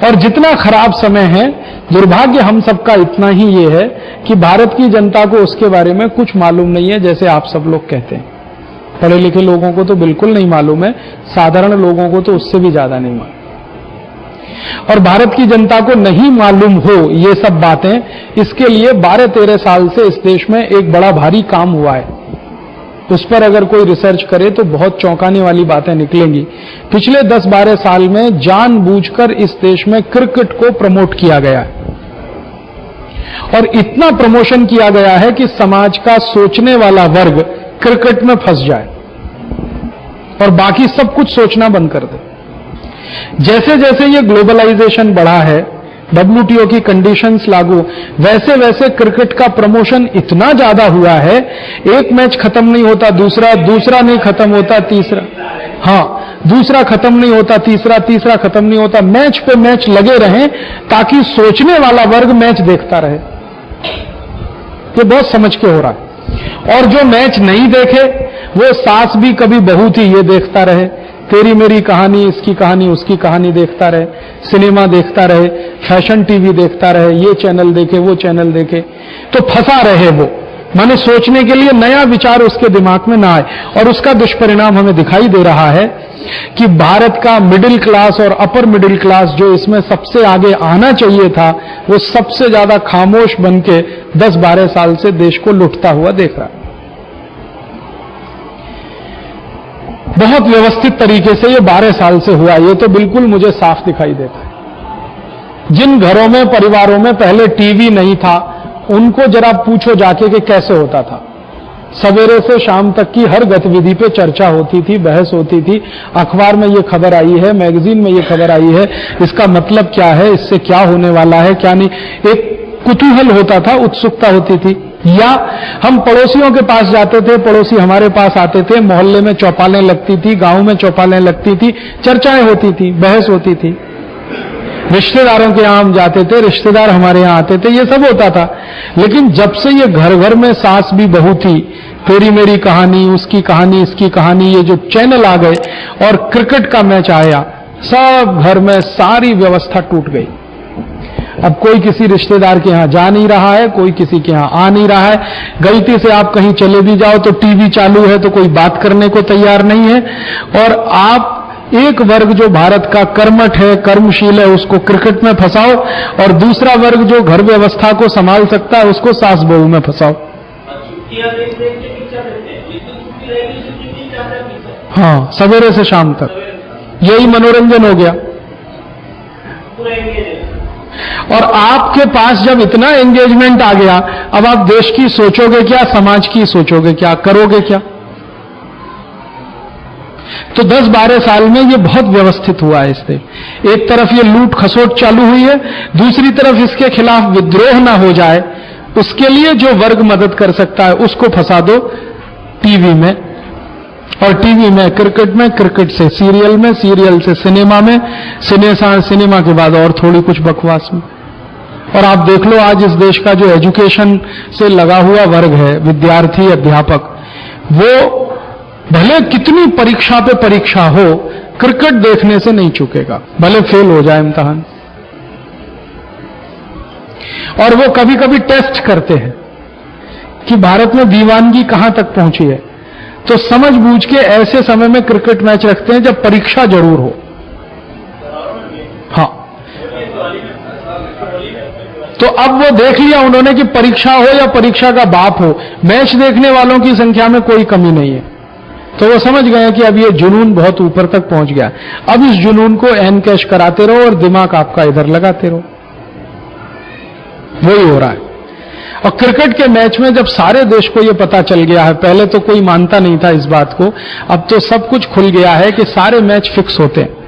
और जितना खराब समय है, दुर्भाग्य हम सबका इतना ही ये है कि भारत की जनता को उसके बारे में कुछ मालूम नहीं है, जैसे आप सब लोग कहते हैं। पढ़े लिखे लोगों को तो बिल्कुल नहीं मालूम है, साधारण लोगों को तो उससे भी ज्यादा नहीं मालूम। और भारत की जनता को नहीं मालूम हो ये सब बातें, इसके लिए 12-13 साल से इस देश में एक बड़ा भारी काम हुआ है। उस पर अगर कोई रिसर्च करे तो बहुत चौंकाने वाली बातें निकलेंगी। पिछले 10-12 साल में जानबूझकर इस देश में क्रिकेट को प्रमोट किया गया है, और इतना प्रमोशन किया गया है कि समाज का सोचने वाला वर्ग क्रिकेट में फंस जाए और बाकी सब कुछ सोचना बंद कर दे। जैसे जैसे ये ग्लोबलाइजेशन बढ़ा है, WTO की कंडीशंस लागू, वैसे वैसे क्रिकेट का प्रमोशन इतना ज्यादा हुआ है, एक मैच खत्म नहीं होता दूसरा, दूसरा नहीं खत्म होता तीसरा, दूसरा खत्म नहीं होता तीसरा, तीसरा खत्म नहीं होता, मैच पे मैच लगे रहें ताकि सोचने वाला वर्ग मैच देखता रहे। ये बहुत समझ के हो रहा है। और जो मैच नहीं देखे वो सास भी कभी बहू थी ये देखता रहे, तेरी मेरी कहानी, इसकी कहानी, उसकी कहानी देखता रहे, सिनेमा देखता रहे, फैशन टीवी देखता रहे, ये चैनल देखे वो चैनल देखे, तो फंसा रहे वो, माने सोचने के लिए नया विचार उसके दिमाग में ना आए। और उसका दुष्परिणाम हमें दिखाई दे रहा है कि भारत का मिडिल क्लास और अपर मिडिल क्लास जो इसमें सबसे आगे आना चाहिए था, वो सबसे ज्यादा खामोश बन के 10-12 साल से देश को लुटता हुआ देख रहा है। बहुत व्यवस्थित तरीके से ये 12 साल से हुआ, ये तो बिल्कुल मुझे साफ दिखाई देता है। जिन घरों में, परिवारों में पहले टीवी नहीं था, उनको जरा पूछो जाके कि कैसे होता था। सवेरे से शाम तक की हर गतिविधि पे चर्चा होती थी, बहस होती थी, अखबार में ये खबर आई है, मैगजीन में ये खबर आई है, इसका मतलब क्या है, इससे क्या होने वाला है, क्या नहीं, एक कुतूहल होता था, उत्सुकता होती थी। या हम पड़ोसियों के पास जाते थे, पड़ोसी हमारे पास आते थे, मोहल्ले में चौपालें लगती थी, गांव में चौपालें लगती थी, चर्चाएं होती थी, बहस होती थी। रिश्तेदारों के यहाँ हम जाते थे, रिश्तेदार हमारे यहाँ आते थे, ये सब होता था। लेकिन जब से ये घर घर में सास भी बहू थी, तेरी मेरी कहानी, उसकी कहानी, इसकी कहानी, ये जो चैनल आ गए और क्रिकेट का मैच आया, सब घर में सारी व्यवस्था टूट गई। अब कोई किसी रिश्तेदार के यहाँ जा नहीं रहा है, कोई किसी के यहाँ आ नहीं रहा है। गलती से आप कहीं चले भी जाओ तो टीवी चालू है तो कोई बात करने को तैयार नहीं है। और आप एक वर्ग जो भारत का कर्मठ है, कर्मशील है, उसको क्रिकेट में फंसाओ, और दूसरा वर्ग जो घर व्यवस्था को संभाल सकता है उसको सास बहू में फंसाओ। हाँ, सवेरे से शाम तक यही मनोरंजन हो गया। और आपके पास जब इतना एंगेजमेंट आ गया, अब आप देश की सोचोगे क्या, समाज की सोचोगे क्या, करोगे क्या? तो 10-12 साल में ये बहुत व्यवस्थित हुआ है इससे। एक तरफ ये लूट खसोट चालू हुई है, दूसरी तरफ इसके खिलाफ विद्रोह ना हो जाए, उसके लिए जो वर्ग मदद कर सकता है उसको फंसा दो टीवी में, और टीवी में क्रिकेट में, क्रिकेट से सीरियल में, सीरियल से सिनेमा में, सिनेमा के बाद और थोड़ी कुछ बकवास में। और आप देख लो आज इस देश का जो एजुकेशन से लगा हुआ वर्ग है, विद्यार्थी, अध्यापक, वो भले कितनी परीक्षा पे परीक्षा हो, क्रिकेट देखने से नहीं चूकेगा, भले फेल हो जाए इम्तिहान। और वो कभी कभी टेस्ट करते हैं कि भारत में दीवानगी कहां तक पहुंची है, तो समझ बूझ के ऐसे समय में क्रिकेट मैच रखते हैं जब परीक्षा जरूर हो। हाँ, तो अब वो देख लिया उन्होंने कि परीक्षा हो या परीक्षा का बाप हो, मैच देखने वालों की संख्या में कोई कमी नहीं है, तो वो समझ गए कि अब ये जुनून बहुत ऊपर तक पहुंच गया। अब इस जुनून को एन कैश कराते रहो और दिमाग आपका इधर लगाते रहो, वही हो रहा है। और क्रिकेट के मैच में जब सारे देश को ये पता चल गया है, पहले तो कोई मानता नहीं था इस बात को, अब तो सब कुछ खुल गया है कि सारे मैच फिक्स होते हैं।